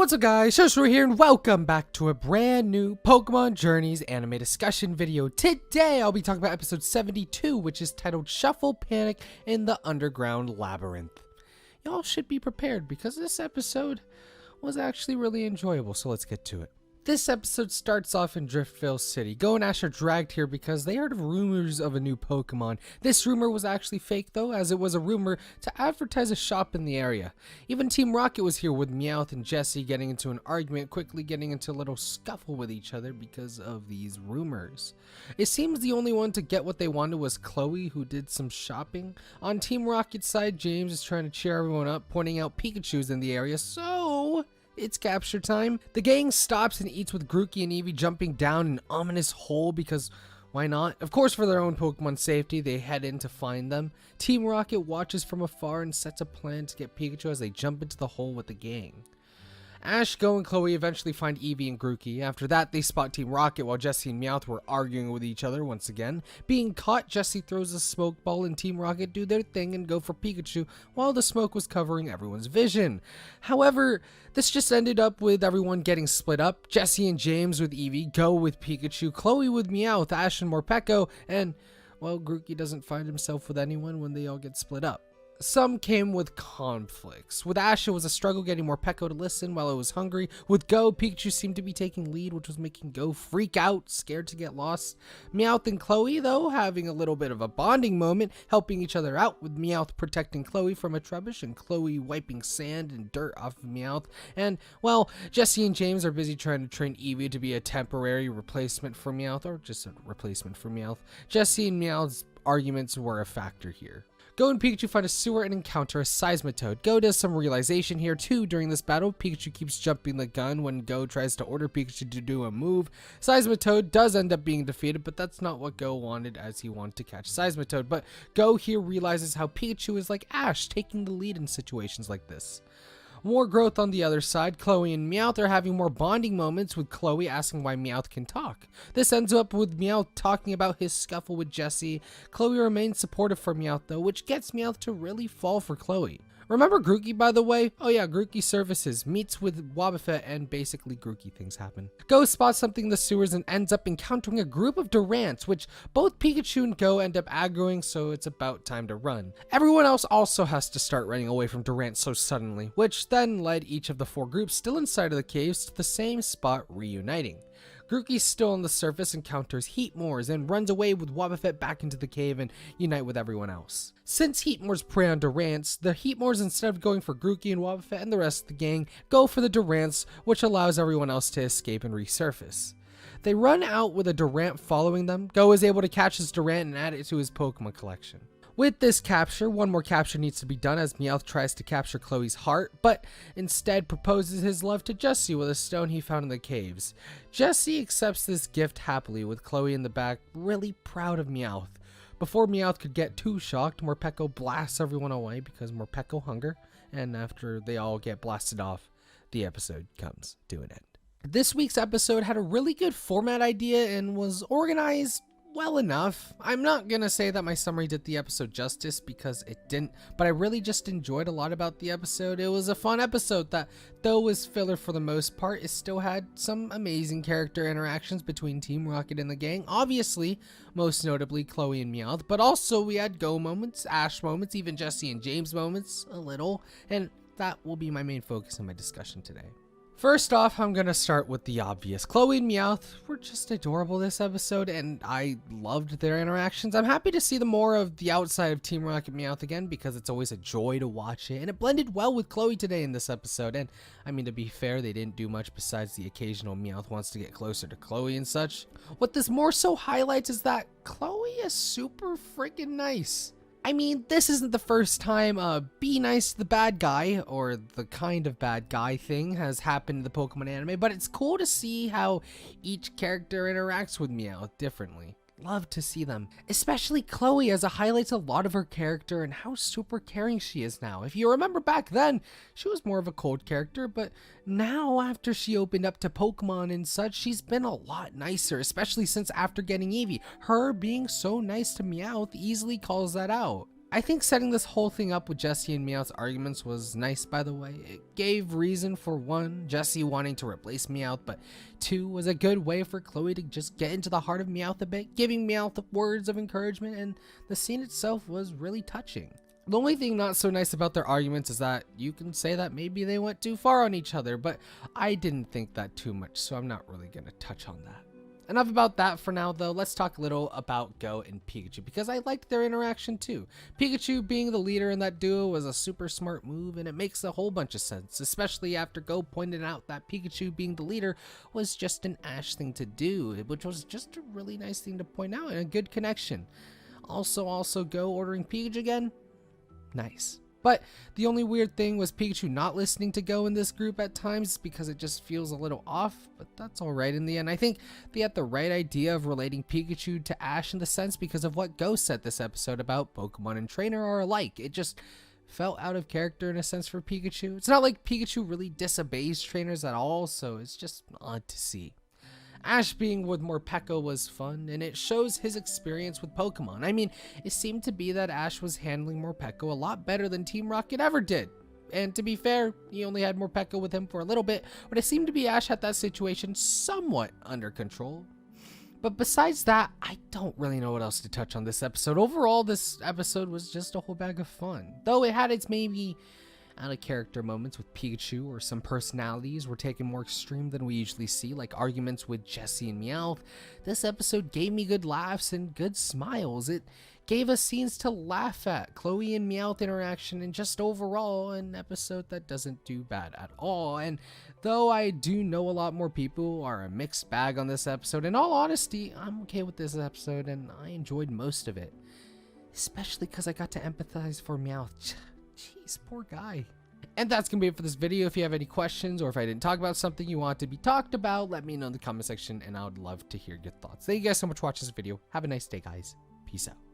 What's up guys, ShinyHunterDestroyer here and welcome back to a brand new Pokemon Journeys anime discussion video. Today I'll be talking about episode 72, which is titled Shuffle Panic in the Underground Labyrinth. Y'all should be prepared because this episode was actually really enjoyable, so let's get to it. This episode starts off in Driftvale City. Go and Ash are dragged here because they heard of rumors of a new Pokemon. This rumor was actually fake though, as it was a rumor to advertise a shop in the area. Even Team Rocket was here with Meowth and Jessie getting into an argument, quickly getting into a little scuffle with each other because of these rumors. It seems the only one to get what they wanted was Chloe, who did some shopping. On Team Rocket's side, James is trying to cheer everyone up, pointing out Pikachu's in the area, so it's capture time. The gang stops and eats with Grookey and Eevee jumping down an ominous hole because why not? Of course, for their own Pokemon safety, they head in to find them. Team Rocket watches from afar and sets a plan to get Pikachu as they jump into the hole with the gang. Ash, Go, and Chloe eventually find Eevee and Grookey. After that, they spot Team Rocket while Jessie and Meowth were arguing with each other once again. Being caught, Jessie throws a smoke ball and Team Rocket do their thing and go for Pikachu while the smoke was covering everyone's vision. However, this just ended up with everyone getting split up. Jessie and James with Eevee, Go with Pikachu, Chloe with Meowth, Ash and Morpeko, and, well, Grookey doesn't find himself with anyone when they all get split up. Some came with conflicts. With Ash, it was a struggle getting Morpeko to listen while it was hungry. With Go, Pikachu seemed to be taking lead, which was making Go freak out, scared to get lost. Meowth and Chloe, though, having a little bit of a bonding moment, helping each other out, with Meowth protecting Chloe from a Trubbish and Chloe wiping sand and dirt off of Meowth. And, well, Jessie and James are busy trying to train Eevee to be a temporary replacement for Meowth, or just a replacement for Meowth. Jessie and Meowth's arguments were a factor here. Go and Pikachu find a sewer and encounter a Seismitoad. Go does some realization here too during this battle. Pikachu keeps jumping the gun when Go tries to order Pikachu to do a move. Seismitoad does end up being defeated, but that's not what Go wanted, as he wanted to catch Seismitoad. But Go here realizes how Pikachu is like Ash, taking the lead in situations like this. More growth on the other side. Chloe and Meowth are having more bonding moments, with Chloe asking why Meowth can talk. This ends up with Meowth talking about his scuffle with Jessie. Chloe remains supportive for Meowth though, which gets Meowth to really fall for Chloe. Remember Grookey, by the way? Oh yeah, Grookey services, meets with Wobbuffet, and basically Grookey things happen. Go spots something in the sewers and ends up encountering a group of Durants, which both Pikachu and Go end up aggroing, so it's about time to run. Everyone else also has to start running away from Durant so suddenly, which then led each of the four groups still inside of the caves to the same spot reuniting. Grookey, still on the surface, encounters Heatmores and runs away with Wobbuffet back into the cave and unite with everyone else. Since Heatmores prey on Durants, the Heatmores, instead of going for Grookey and Wobbuffet and the rest of the gang, go for the Durants, which allows everyone else to escape and resurface. They run out with a Durant following them. Go is able to catch his Durant and add it to his Pokemon collection. With this capture, one more capture needs to be done as Meowth tries to capture Chloe's heart, but instead proposes his love to Jessie with a stone he found in the caves. Jessie accepts this gift happily, with Chloe in the back really proud of Meowth. Before Meowth could get too shocked, Morpeko blasts everyone away because Morpeko hunger, and after they all get blasted off, the episode comes to an end. This week's episode had a really good format idea and was organized well enough. I'm not gonna say that my summary did the episode justice because it didn't, but I really just enjoyed a lot about the episode. It was a fun episode that, though was filler for the most part, it still had some amazing character interactions between Team Rocket and the gang. Obviously, most notably Chloe and Meowth, but also we had Go moments, Ash moments, even Jessie and James moments a little, and that will be my main focus in my discussion today. First off, I'm gonna start with the obvious. Chloe and Meowth were just adorable this episode, and I loved their interactions. I'm happy to see the more of the outside of Team Rocket Meowth again, because it's always a joy to watch it, and it blended well with Chloe today in this episode. And I mean, to be fair, they didn't do much besides the occasional Meowth wants to get closer to Chloe and such. What this more so highlights is that Chloe is super freaking nice. I mean, this isn't the first time be nice to the bad guy, or the kind of bad guy thing has happened in the Pokemon anime, but it's cool to see how each character interacts with Meowth differently. Love to see them, especially Chloe, as it highlights a lot of her character and how super caring she is now. If you remember back then, she was more of a cold character, but now after she opened up to Pokemon and such, she's been a lot nicer, especially since after getting Eevee. Her being so nice to Meowth easily calls that out. I think setting this whole thing up with Jessie and Meowth's arguments was nice, by the way. It gave reason for one, Jessie wanting to replace Meowth, but two, was a good way for Chloe to just get into the heart of Meowth a bit, giving Meowth words of encouragement, and the scene itself was really touching. The only thing not so nice about their arguments is that you can say that maybe they went too far on each other, but I didn't think that too much, so I'm not really going to touch on that. Enough about that for now, though. Let's talk a little about Go and Pikachu, because I liked their interaction too. Pikachu being the leader in that duo was a super smart move, and it makes a whole bunch of sense, especially after Go pointed out that Pikachu being the leader was just an Ash thing to do, which was just a really nice thing to point out and a good connection. Also Go ordering Pikachu again? Nice. But the only weird thing was Pikachu not listening to Go in this group at times, because it just feels a little off, but that's alright in the end. I think they had the right idea of relating Pikachu to Ash in the sense because of what Go said this episode about Pokemon and Trainer are alike. It just felt out of character in a sense for Pikachu. It's not like Pikachu really disobeys trainers at all, so it's just odd to see. Ash being with Morpeko was fun, and it shows his experience with Pokemon. I mean, it seemed to be that Ash was handling Morpeko a lot better than Team Rocket ever did. And to be fair, he only had Morpeko with him for a little bit, but it seemed to be Ash had that situation somewhat under control. But besides that, I don't really know what else to touch on this episode. Overall, this episode was just a whole bag of fun. Though it had its maybe out of character moments with Pikachu, or some personalities were taken more extreme than we usually see, like arguments with Jessie and Meowth. This episode gave me good laughs and good smiles. It gave us scenes to laugh at, Chloe and Meowth interaction, and just overall an episode that doesn't do bad at all. And though I do know a lot more people are a mixed bag on this episode, in all honesty, I'm okay with this episode and I enjoyed most of it. Especially because I got to empathize for Meowth. Jeez, poor guy. And that's gonna be it for this video. If you have any questions, or if I didn't talk about something you want to be talked about, let me know in the comment section and I would love to hear your thoughts. Thank you guys so much for watching this video. Have a nice day, guys. Peace out.